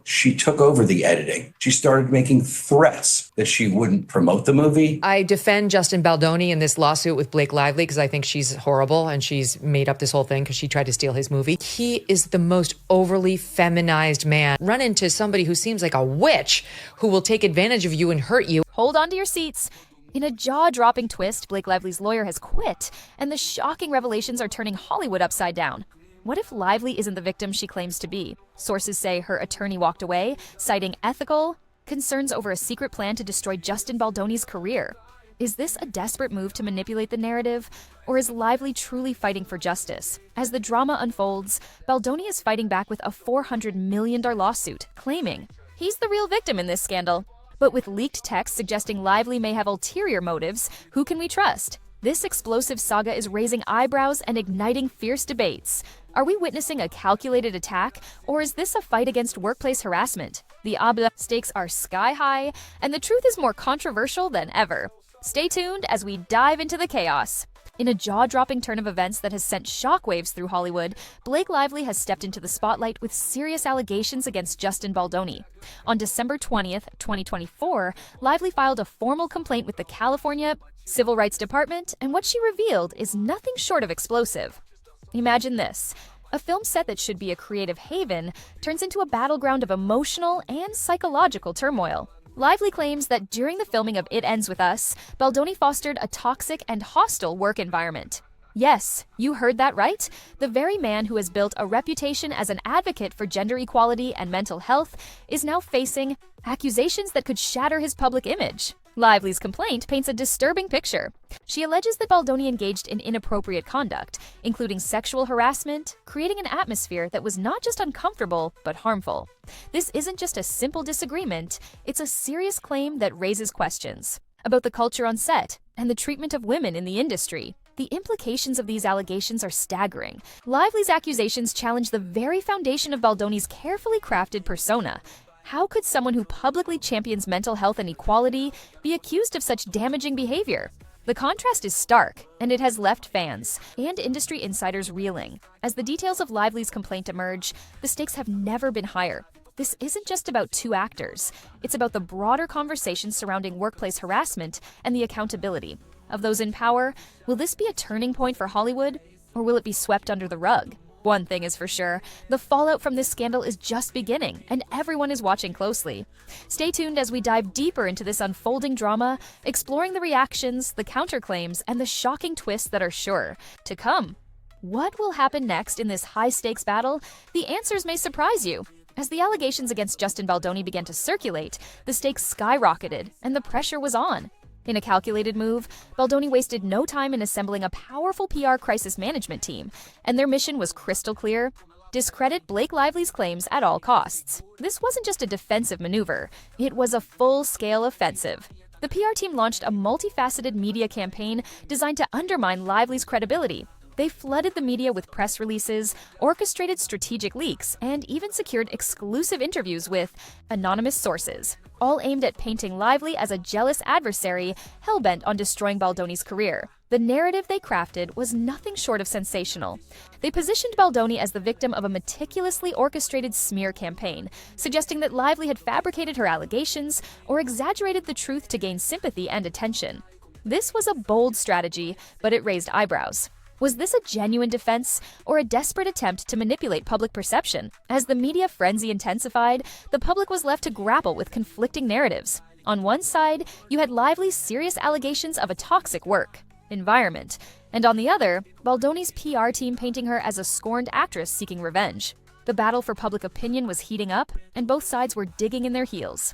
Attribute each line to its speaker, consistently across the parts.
Speaker 1: she took over the editing. She started making threats that she wouldn't promote the movie.
Speaker 2: I defend Justin Baldoni in this lawsuit with Blake Lively because I think she's horrible and she's made up this whole thing because she tried to steal his movie. He is the most overly feminized man. Run into somebody who seems like a witch who will take advantage of you and hurt you.
Speaker 3: Hold on to your seats. In a jaw-dropping twist, Blake Lively's lawyer has quit, and the shocking revelations are turning Hollywood upside down. What if Lively isn't the victim she claims to be? Sources say her attorney walked away, citing ethical concerns over a secret plan to destroy Justin Baldoni's career. Is this a desperate move to manipulate the narrative, or is Lively truly fighting for justice? As the drama unfolds, Baldoni is fighting back with a $400 million lawsuit, claiming he's the real victim in this scandal. But with leaked texts suggesting Lively may have ulterior motives, who can we trust? This explosive saga is raising eyebrows and igniting fierce debates. Are we witnessing a calculated attack, or is this a fight against workplace harassment? The stakes are sky high, and the truth is more controversial than ever. Stay tuned as we dive into the chaos. In a jaw-dropping turn of events that has sent shockwaves through Hollywood, Blake Lively has stepped into the spotlight with serious allegations against Justin Baldoni. On December 20th, 2024, Lively filed a formal complaint with the California Civil Rights Department, and what she revealed is nothing short of explosive. Imagine this. A film set that should be a creative haven turns into a battleground of emotional and psychological turmoil. Lively claims that during the filming of It Ends With Us, Baldoni fostered a toxic and hostile work environment. Yes, you heard that right. The very man who has built a reputation as an advocate for gender equality and mental health is now facing accusations that could shatter his public image. Lively's complaint paints a disturbing picture. She alleges that Baldoni engaged in inappropriate conduct, including sexual harassment, creating an atmosphere that was not just uncomfortable, but harmful. This isn't just a simple disagreement, it's a serious claim that raises questions about the culture on set and the treatment of women in the industry. The implications of these allegations are staggering. Lively's accusations challenge the very foundation of Baldoni's carefully crafted persona. How could someone who publicly champions mental health and equality be accused of such damaging behavior? The contrast is stark, and it has left fans and industry insiders reeling. As the details of Lively's complaint emerge, the stakes have never been higher. This isn't just about two actors. It's about the broader conversation surrounding workplace harassment and the accountability of those in power. Will this be a turning point for Hollywood, or will it be swept under the rug? One thing is for sure, the fallout from this scandal is just beginning, and everyone is watching closely. Stay tuned as we dive deeper into this unfolding drama, exploring the reactions, the counterclaims, and the shocking twists that are sure to come. What will happen next in this high-stakes battle? The answers may surprise you. As the allegations against Justin Baldoni began to circulate, the stakes skyrocketed, and the pressure was on. In a calculated move, Baldoni wasted no time in assembling a powerful PR crisis management team, and their mission was crystal clear: discredit Blake Lively's claims at all costs. This wasn't just a defensive maneuver, it was a full-scale offensive. The PR team launched a multifaceted media campaign designed to undermine Lively's credibility. They flooded the media with press releases, orchestrated strategic leaks, and even secured exclusive interviews with anonymous sources, all aimed at painting Lively as a jealous adversary hell-bent on destroying Baldoni's career. The narrative they crafted was nothing short of sensational. They positioned Baldoni as the victim of a meticulously orchestrated smear campaign, suggesting that Lively had fabricated her allegations or exaggerated the truth to gain sympathy and attention. This was a bold strategy, but it raised eyebrows. Was this a genuine defense, or a desperate attempt to manipulate public perception? As the media frenzy intensified, the public was left to grapple with conflicting narratives. On one side, you had Lively's serious allegations of a toxic work environment, and on the other, Baldoni's PR team painting her as a scorned actress seeking revenge. The battle for public opinion was heating up, and both sides were digging in their heels.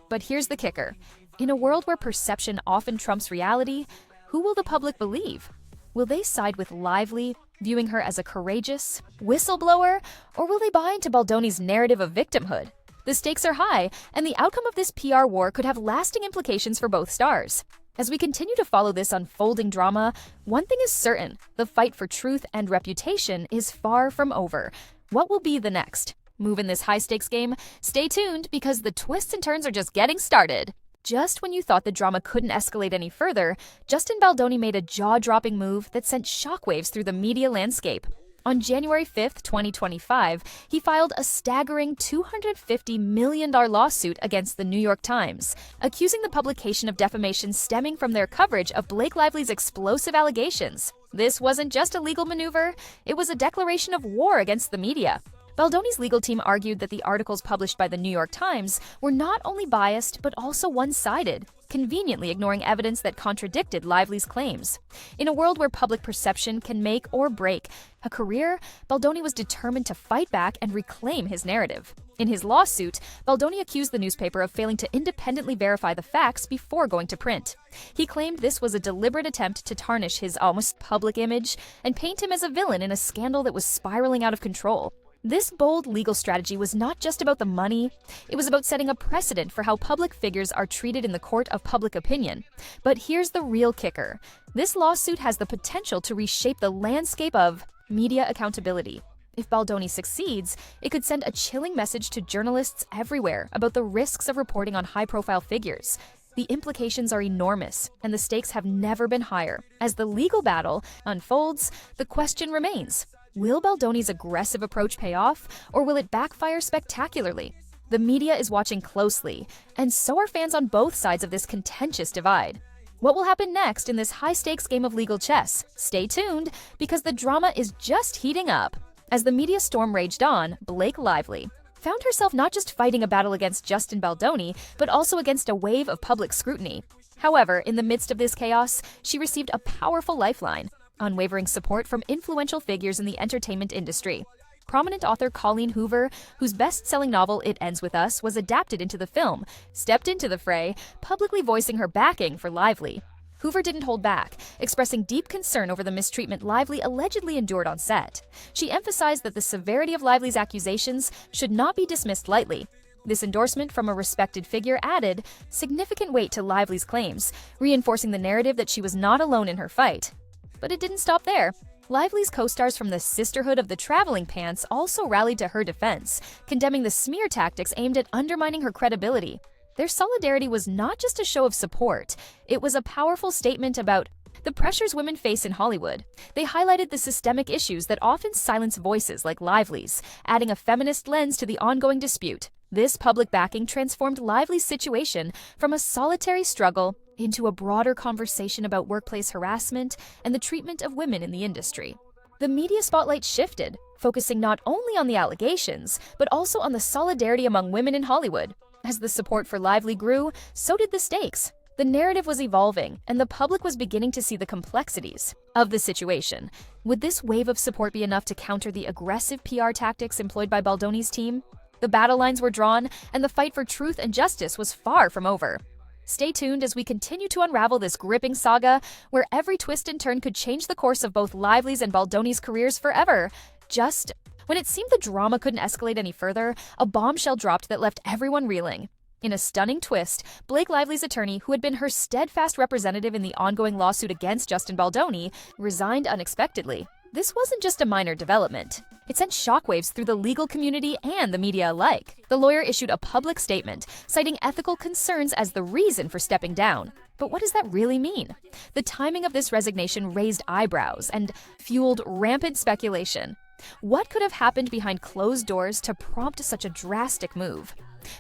Speaker 3: But here's the kicker. In a world where perception often trumps reality, who will the public believe? Will they side with Lively, viewing her as a courageous whistleblower, or will they buy into Baldoni's narrative of victimhood? The stakes are high, and the outcome of this PR war could have lasting implications for both stars. As we continue to follow this unfolding drama, one thing is certain: the fight for truth and reputation is far from over. What will be the next move in this high-stakes game? Stay tuned, because the twists and turns are just getting started. Just when you thought the drama couldn't escalate any further, Justin Baldoni made a jaw-dropping move that sent shockwaves through the media landscape. On January 5, 2025, he filed a staggering $250 million lawsuit against the New York Times, accusing the publication of defamation stemming from their coverage of Blake Lively's explosive allegations. This wasn't just a legal maneuver, it was a declaration of war against the media. Baldoni's legal team argued that the articles published by the New York Times were not only biased but also one-sided, conveniently ignoring evidence that contradicted Lively's claims. In a world where public perception can make or break a career, Baldoni was determined to fight back and reclaim his narrative. In his lawsuit, Baldoni accused the newspaper of failing to independently verify the facts before going to print. He claimed this was a deliberate attempt to tarnish his almost public image and paint him as a villain in a scandal that was spiraling out of control. This bold legal strategy was not just about the money, it was about setting a precedent for how public figures are treated in the court of public opinion. But here's the real kicker. This lawsuit has the potential to reshape the landscape of media accountability. If Baldoni succeeds, it could send a chilling message to journalists everywhere about the risks of reporting on high-profile figures. The implications are enormous, and the stakes have never been higher. As the legal battle unfolds, the question remains: will Baldoni's aggressive approach pay off, or will it backfire spectacularly? The media is watching closely, and so are fans on both sides of this contentious divide. What will happen next in this high-stakes game of legal chess? Stay tuned, because the drama is just heating up. As the media storm raged on, Blake Lively found herself not just fighting a battle against Justin Baldoni, but also against a wave of public scrutiny. However, in the midst of this chaos, she received a powerful lifeline: unwavering support from influential figures in the entertainment industry. Prominent author Colleen Hoover, whose best-selling novel It Ends With Us was adapted into the film, stepped into the fray, publicly voicing her backing for Lively. Hoover didn't hold back, expressing deep concern over the mistreatment Lively allegedly endured on set. She emphasized that the severity of Lively's accusations should not be dismissed lightly. This endorsement from a respected figure added significant weight to Lively's claims, reinforcing the narrative that she was not alone in her fight. But it didn't stop there. Lively's co-stars from the Sisterhood of the Traveling Pants also rallied to her defense, condemning the smear tactics aimed at undermining her credibility. Their solidarity was not just a show of support, it was a powerful statement about the pressures women face in Hollywood. They highlighted the systemic issues that often silence voices like Lively's, adding a feminist lens to the ongoing dispute. This public backing transformed Lively's situation from a solitary struggle into a broader conversation about workplace harassment and the treatment of women in the industry. The media spotlight shifted, focusing not only on the allegations, but also on the solidarity among women in Hollywood. As the support for Lively grew, so did the stakes. The narrative was evolving, and the public was beginning to see the complexities of the situation. Would this wave of support be enough to counter the aggressive PR tactics employed by Baldoni's team? The battle lines were drawn, and the fight for truth and justice was far from over. Stay tuned as we continue to unravel this gripping saga, where every twist and turn could change the course of both Lively's and Baldoni's careers forever. Just when it seemed the drama couldn't escalate any further, a bombshell dropped that left everyone reeling. In a stunning twist, Blake Lively's attorney, who had been her steadfast representative in the ongoing lawsuit against Justin Baldoni, resigned unexpectedly. This wasn't just a minor development. It sent shockwaves through the legal community and the media alike. The lawyer issued a public statement, citing ethical concerns as the reason for stepping down. But what does that really mean? The timing of this resignation raised eyebrows and fueled rampant speculation. What could have happened behind closed doors to prompt such a drastic move?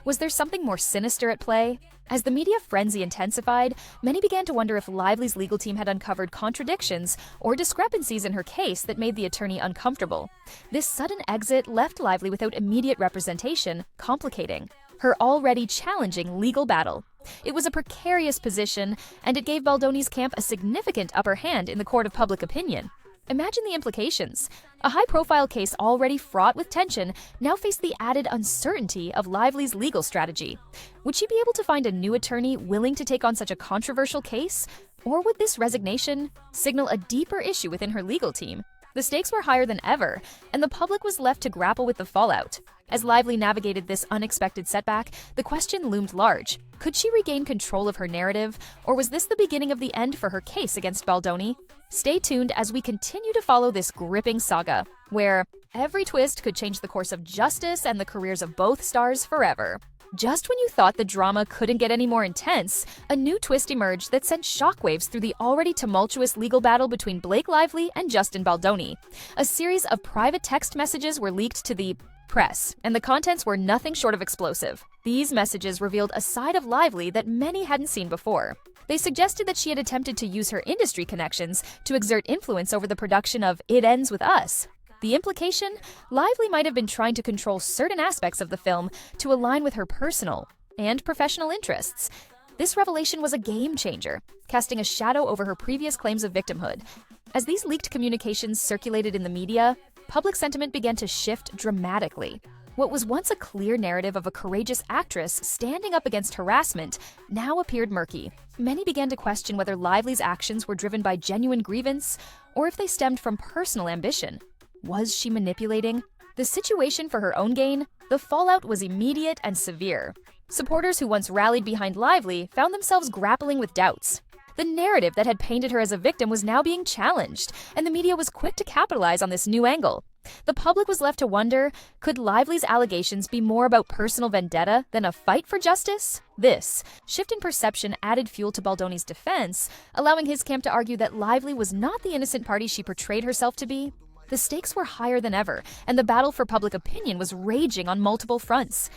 Speaker 3: Was there something more sinister at play? As the media frenzy intensified, many began to wonder if Lively's legal team had uncovered contradictions or discrepancies in her case that made the attorney uncomfortable. This sudden exit left Lively without immediate representation, complicating her already challenging legal battle. It was a precarious position, and it gave Baldoni's camp a significant upper hand in the court of public opinion. Imagine the implications. A high-profile case already fraught with tension now faced the added uncertainty of Lively's legal strategy. Would she be able to find a new attorney willing to take on such a controversial case? Or would this resignation signal a deeper issue within her legal team? The stakes were higher than ever, and the public was left to grapple with the fallout. As Lively navigated this unexpected setback, the question loomed large. Could she regain control of her narrative, or was this the beginning of the end for her case against Baldoni? Stay tuned as we continue to follow this gripping saga, where every twist could change the course of justice and the careers of both stars forever. Just when you thought the drama couldn't get any more intense, a new twist emerged that sent shockwaves through the already tumultuous legal battle between Blake Lively and Justin Baldoni. A series of private text messages were leaked to the press, and the contents were nothing short of explosive. These messages revealed a side of Lively that many hadn't seen before. They suggested that she had attempted to use her industry connections to exert influence over the production of It Ends With Us. The implication? Lively might have been trying to control certain aspects of the film to align with her personal and professional interests. This revelation was a game changer, casting a shadow over her previous claims of victimhood. As these leaked communications circulated in the media, public sentiment began to shift dramatically. What was once a clear narrative of a courageous actress standing up against harassment now appeared murky. Many began to question whether Lively's actions were driven by genuine grievance or if they stemmed from personal ambition. Was she manipulating the situation for her own gain? The fallout was immediate and severe. Supporters who once rallied behind Lively found themselves grappling with doubts. The narrative that had painted her as a victim was now being challenged, and the media was quick to capitalize on this new angle. The public was left to wonder, could Lively's allegations be more about personal vendetta than a fight for justice? This shift in perception added fuel to Baldoni's defense, allowing his camp to argue that Lively was not the innocent party she portrayed herself to be. The stakes were higher than ever, and the battle for public opinion was raging on multiple fronts.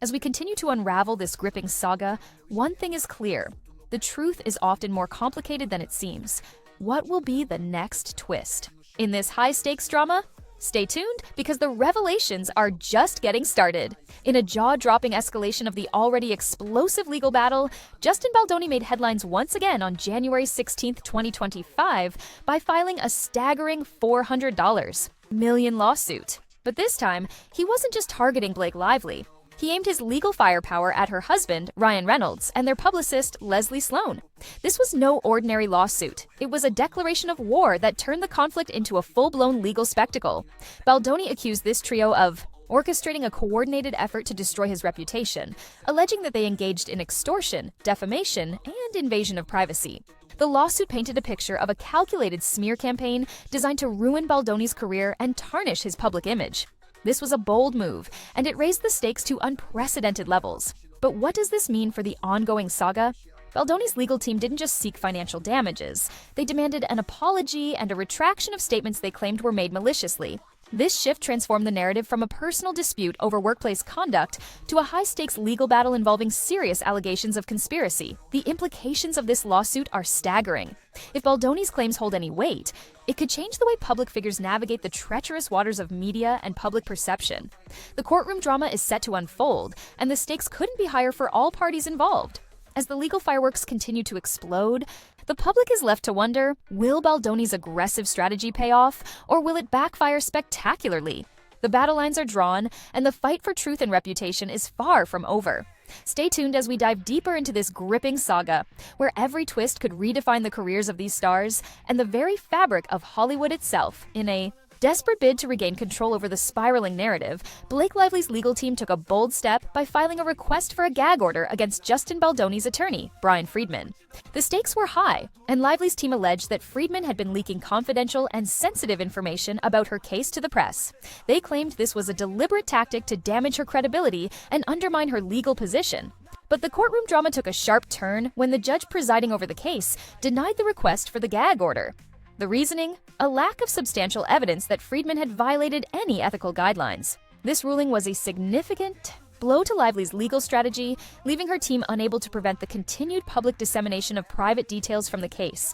Speaker 3: As we continue to unravel this gripping saga, one thing is clear. The truth is often more complicated than it seems. What will be the next twist? In this high-stakes drama? Stay tuned, because the revelations are just getting started. In a jaw-dropping escalation of the already explosive legal battle, Justin Baldoni made headlines once again on January 16, 2025, by filing a staggering $400 million lawsuit. But this time, he wasn't just targeting Blake Lively. He aimed his legal firepower at her husband, Ryan Reynolds, and their publicist, Leslie Sloan. This was no ordinary lawsuit. It was a declaration of war that turned the conflict into a full-blown legal spectacle. Baldoni accused this trio of orchestrating a coordinated effort to destroy his reputation, alleging that they engaged in extortion, defamation, and invasion of privacy. The lawsuit painted a picture of a calculated smear campaign designed to ruin Baldoni's career and tarnish his public image. This was a bold move, and it raised the stakes to unprecedented levels. But what does this mean for the ongoing saga? Baldoni's legal team didn't just seek financial damages. They demanded an apology and a retraction of statements they claimed were made maliciously. This shift transformed the narrative from a personal dispute over workplace conduct to a high-stakes legal battle involving serious allegations of conspiracy. The implications of this lawsuit are staggering. If Baldoni's claims hold any weight, it could change the way public figures navigate the treacherous waters of media and public perception. The courtroom drama is set to unfold, and the stakes couldn't be higher for all parties involved. As the legal fireworks continue to explode, the public is left to wonder, will Baldoni's aggressive strategy pay off, or will it backfire spectacularly? The battle lines are drawn, and the fight for truth and reputation is far from over. Stay tuned as we dive deeper into this gripping saga, where every twist could redefine the careers of these stars and the very fabric of Hollywood itself. In a desperate bid to regain control over the spiraling narrative, Blake Lively's legal team took a bold step by filing a request for a gag order against Justin Baldoni's attorney, Brian Friedman. The stakes were high, and Lively's team alleged that Friedman had been leaking confidential and sensitive information about her case to the press. They claimed this was a deliberate tactic to damage her credibility and undermine her legal position. But the courtroom drama took a sharp turn when the judge presiding over the case denied the request for the gag order. The reasoning? A lack of substantial evidence that Friedman had violated any ethical guidelines. This ruling was a significant blow to Lively's legal strategy, leaving her team unable to prevent the continued public dissemination of private details from the case.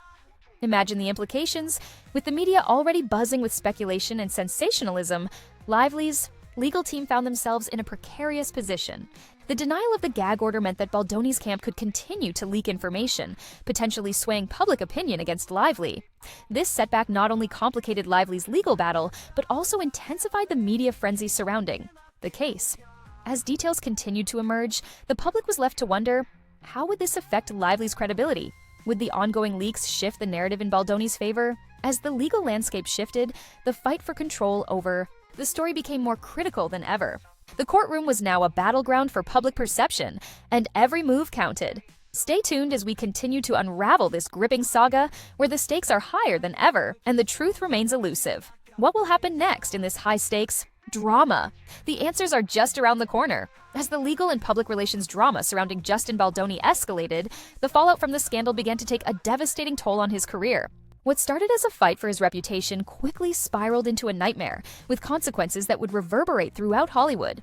Speaker 3: Imagine the implications. With the media already buzzing with speculation and sensationalism, Lively's legal team found themselves in a precarious position. The denial of the gag order meant that Baldoni's camp could continue to leak information, potentially swaying public opinion against Lively. This setback not only complicated Lively's legal battle, but also intensified the media frenzy surrounding the case. As details continued to emerge, the public was left to wonder, how would this affect Lively's credibility? Would the ongoing leaks shift the narrative in Baldoni's favor? As the legal landscape shifted, the fight for control over the story became more critical than ever. The courtroom was now a battleground for public perception, and every move counted. Stay tuned as we continue to unravel this gripping saga where the stakes are higher than ever and the truth remains elusive. What will happen next in this high-stakes, drama. The answers are just around the corner. As the legal and public relations drama surrounding Justin Baldoni escalated, the fallout from the scandal began to take a devastating toll on his career. What started as a fight for his reputation quickly spiraled into a nightmare, with consequences that would reverberate throughout Hollywood.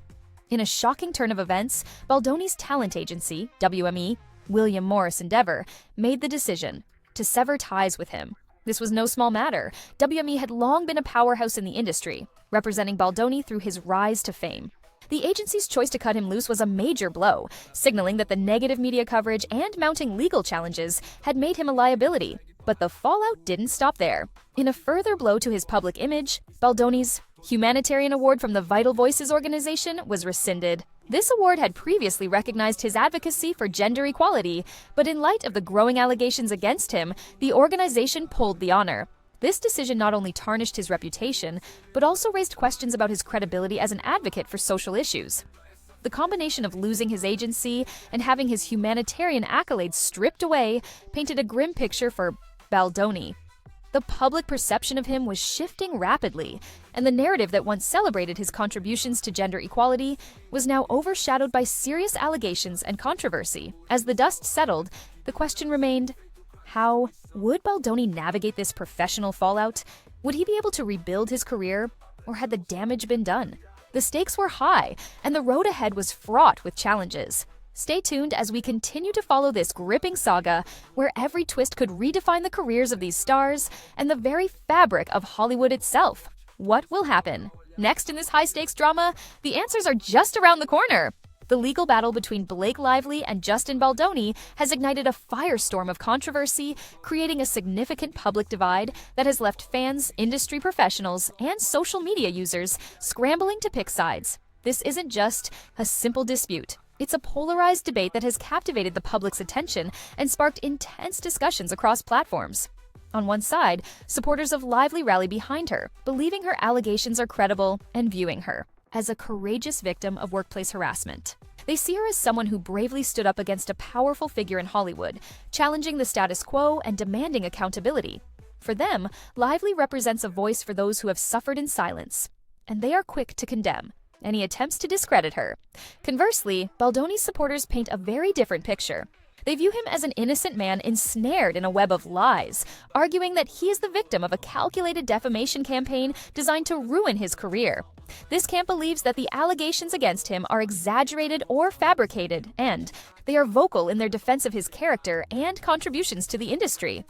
Speaker 3: In a shocking turn of events, Baldoni's talent agency, WME, William Morris Endeavor, made the decision to sever ties with him. This was no small matter. WME had long been a powerhouse in the industry, representing Baldoni through his rise to fame. The agency's choice to cut him loose was a major blow, signaling that the negative media coverage and mounting legal challenges had made him a liability. But the fallout didn't stop there. In a further blow to his public image, Baldoni's humanitarian award from the Vital Voices organization was rescinded. This award had previously recognized his advocacy for gender equality, but in light of the growing allegations against him, the organization pulled the honor. This decision not only tarnished his reputation, but also raised questions about his credibility as an advocate for social issues. The combination of losing his agency and having his humanitarian accolades stripped away painted a grim picture for Baldoni. The public perception of him was shifting rapidly, and the narrative that once celebrated his contributions to gender equality was now overshadowed by serious allegations and controversy. As the dust settled, the question remained, how would Baldoni navigate this professional fallout? Would he be able to rebuild his career, or had the damage been done? The stakes were high, and the road ahead was fraught with challenges. Stay tuned as we continue to follow this gripping saga where every twist could redefine the careers of these stars and the very fabric of Hollywood itself. What will happen? Next in this high-stakes drama, the answers are just around the corner. The legal battle between Blake Lively and Justin Baldoni has ignited a firestorm of controversy, creating a significant public divide that has left fans, industry professionals, and social media users scrambling to pick sides. This isn't just a simple dispute. It's a polarized debate that has captivated the public's attention and sparked intense discussions across platforms. On one side, supporters of Lively rally behind her, believing her allegations are credible and viewing her as a courageous victim of workplace harassment. They see her as someone who bravely stood up against a powerful figure in Hollywood, challenging the status quo and demanding accountability. For them, Lively represents a voice for those who have suffered in silence, and they are quick to condemn any attempts to discredit her. Conversely, Baldoni's supporters paint a very different picture. They view him as an innocent man ensnared in a web of lies, arguing that he is the victim of a calculated defamation campaign designed to ruin his career. This camp believes that the allegations against him are exaggerated or fabricated, and they are vocal in their defense of his character and contributions to the industry.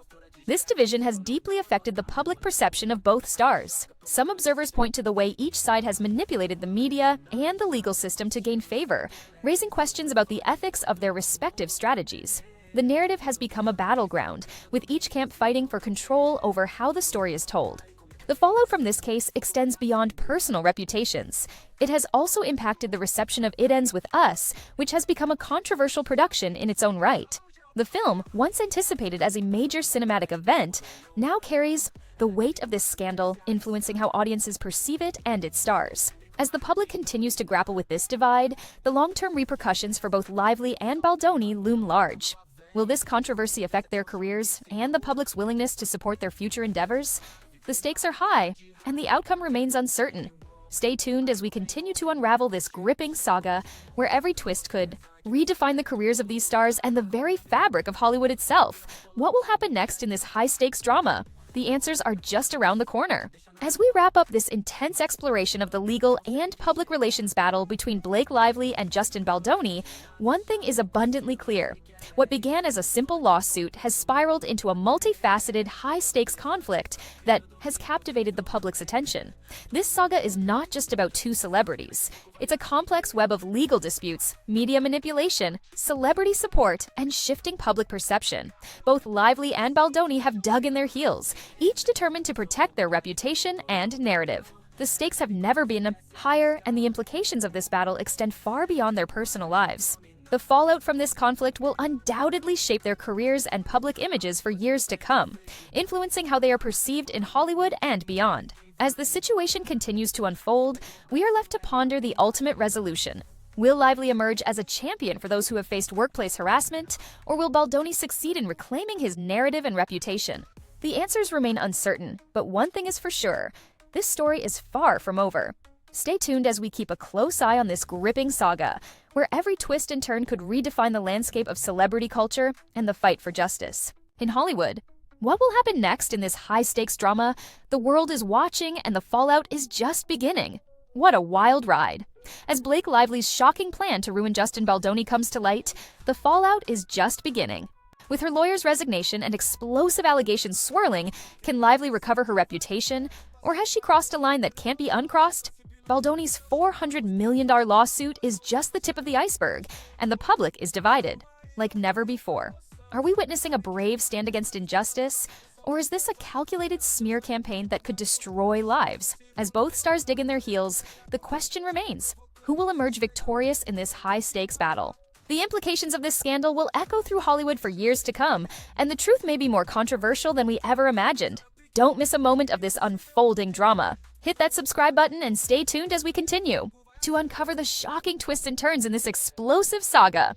Speaker 3: This division has deeply affected the public perception of both stars. Some observers point to the way each side has manipulated the media and the legal system to gain favor, raising questions about the ethics of their respective strategies. The narrative has become a battleground, with each camp fighting for control over how the story is told. The fallout from this case extends beyond personal reputations. It has also impacted the reception of It Ends With Us, which has become a controversial production in its own right. The film, once anticipated as a major cinematic event, now carries the weight of this scandal, influencing how audiences perceive it and its stars. As the public continues to grapple with this divide, the long-term repercussions for both Lively and Baldoni loom large. Will this controversy affect their careers and the public's willingness to support their future endeavors? The stakes are high, and the outcome remains uncertain. Stay tuned as we continue to unravel this gripping saga where every twist could redefine the careers of these stars and the very fabric of Hollywood itself. What will happen next in this high-stakes drama? The answers are just around the corner. As we wrap up this intense exploration of the legal and public relations battle between Blake Lively and Justin Baldoni, one thing is abundantly clear. What began as a simple lawsuit has spiraled into a multifaceted, high-stakes conflict that has captivated the public's attention. This saga is not just about two celebrities. It's a complex web of legal disputes, media manipulation, celebrity support, and shifting public perception. Both Lively and Baldoni have dug in their heels, each determined to protect their reputation and narrative. The stakes have never been higher, and the implications of this battle extend far beyond their personal lives. The fallout from this conflict will undoubtedly shape their careers and public images for years to come, influencing how they are perceived in Hollywood and beyond. As the situation continues to unfold, we are left to ponder the ultimate resolution. Will Lively emerge as a champion for those who have faced workplace harassment, or will Baldoni succeed in reclaiming his narrative and reputation? The answers remain uncertain, but one thing is for sure: this story is far from over. Stay tuned as we keep a close eye on this gripping saga, where every twist and turn could redefine the landscape of celebrity culture and the fight for justice. In Hollywood, what will happen next in this high-stakes drama? The world is watching and the fallout is just beginning. What a wild ride. As Blake Lively's shocking plan to ruin Justin Baldoni comes to light, the fallout is just beginning. With her lawyer's resignation and explosive allegations swirling, can Lively recover her reputation? Or has she crossed a line that can't be uncrossed? Baldoni's $400 million lawsuit is just the tip of the iceberg, and the public is divided, like never before. Are we witnessing a brave stand against injustice? Or is this a calculated smear campaign that could destroy lives? As both stars dig in their heels, the question remains, who will emerge victorious in this high-stakes battle? The implications of this scandal will echo through Hollywood for years to come, and the truth may be more controversial than we ever imagined. Don't miss a moment of this unfolding drama. Hit that subscribe button and stay tuned as we continue to uncover the shocking twists and turns in this explosive saga.